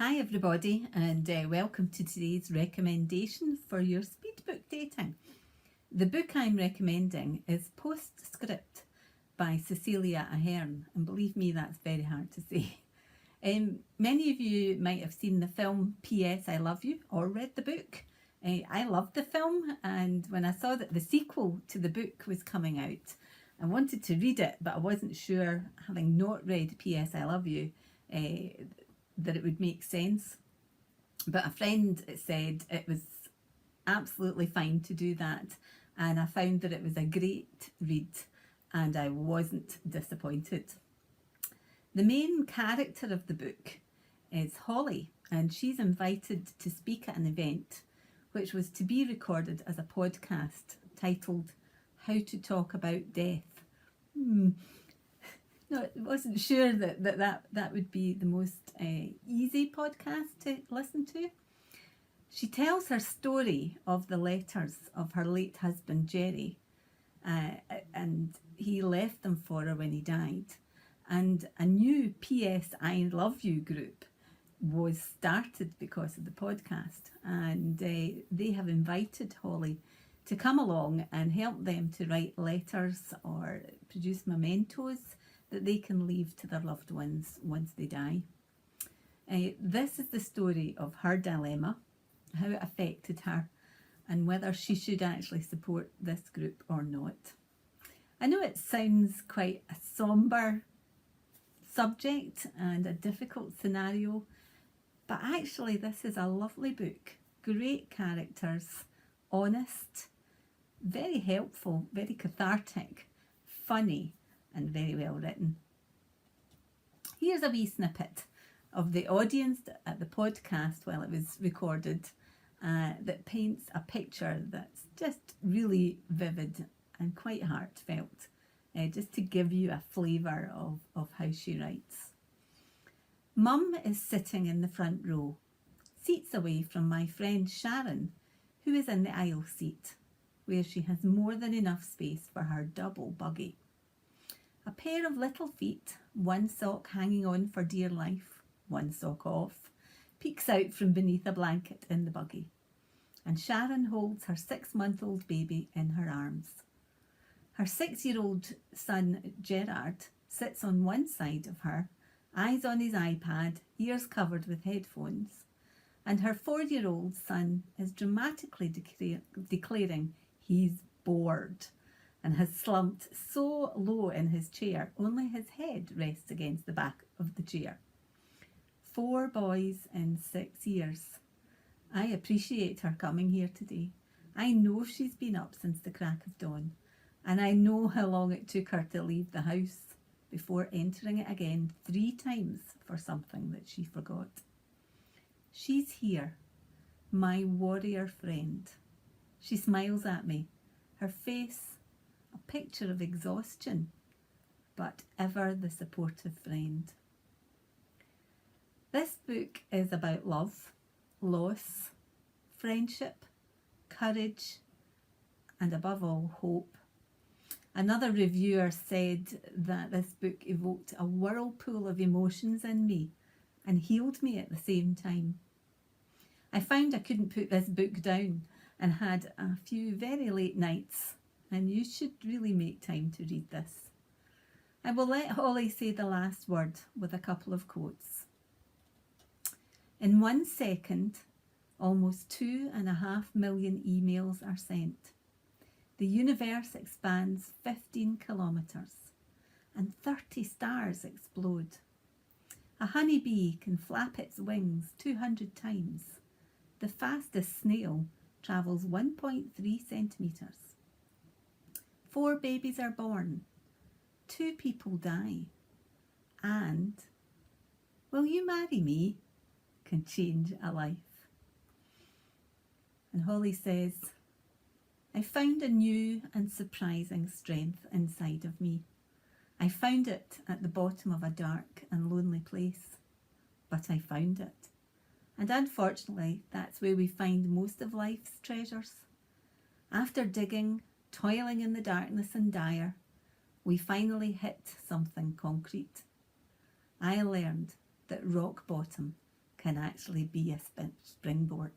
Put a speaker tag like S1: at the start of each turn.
S1: Hi everybody, and welcome to today's recommendation for your speedbook dating. The book I'm recommending is Postscript by Cecelia Ahern, and believe me, that's very hard to say. Many of you might have seen the film P.S. I Love You or read the book. I loved the film, and when I saw that the sequel to the book was coming out, I wanted to read it, but I wasn't sure, having not read P.S. I Love You, that it would make sense. But a friend said it was absolutely fine to do that, and I found that it was a great read, and I wasn't disappointed. The main character of the book is Holly, and she's invited to speak at an event which was to be recorded as a podcast titled How to Talk About Death. No, I wasn't sure that would be the most easy podcast to listen to. She tells her story of the letters of her late husband Jerry, and he left them for her when he died. And a new P.S. I Love You group was started because of the podcast, and they have invited Holly to come along and help them to write letters or produce mementos that they can leave to their loved ones once they die. This is the story of her dilemma, how it affected her, and whether she should actually support this group or not. I know it sounds quite a sombre subject and a difficult scenario, but actually this is a lovely book, great characters, honest, very helpful, very cathartic, funny, and very well written. Here's a wee snippet of the audience at the podcast while it was recorded that paints a picture that's just really vivid and quite heartfelt, just to give you a flavour of how she writes. Mum is sitting in the front row, seats away from my friend Sharon, who is in the aisle seat, where she has more than enough space for her double buggy. A pair of little feet, one sock hanging on for dear life, one sock off, peeks out from beneath a blanket in the buggy, and Sharon holds her 6-month-old baby in her arms. Her 6-year-old son Gerard sits on one side of her, eyes on his iPad, ears covered with headphones, and her 4-year-old son is dramatically declaring he's bored and has slumped so low in his chair, only his head rests against the back of the chair. 4 boys in 6 years. I appreciate her coming here today. I know she's been up since the crack of dawn, and I know how long it took her to leave the house before entering it again 3 times for something that she forgot. She's here, my warrior friend. She smiles at me, her face a picture of exhaustion, but ever the supportive friend. This book is about love, loss, friendship, courage, and above all, hope. Another reviewer said that this book evoked a whirlpool of emotions in me and healed me at the same time. I found I couldn't put this book down and had a few very late nights, and you should really make time to read this. I will let Holly say the last word with a couple of quotes. In 1 second, almost 2.5 million emails are sent. The universe expands 15 kilometres and 30 stars explode. A honeybee can flap its wings 200 times. The fastest snail travels 1.3 centimetres. 4 babies are born, 2 people die, and will you marry me can change a life. And Holly says, I found a new and surprising strength inside of me. I found it at the bottom of a dark and lonely place, but I found it. And unfortunately, that's where we find most of life's treasures. After digging, toiling in the darkness and dire, we finally hit something concrete. I learned that rock bottom can actually be a springboard.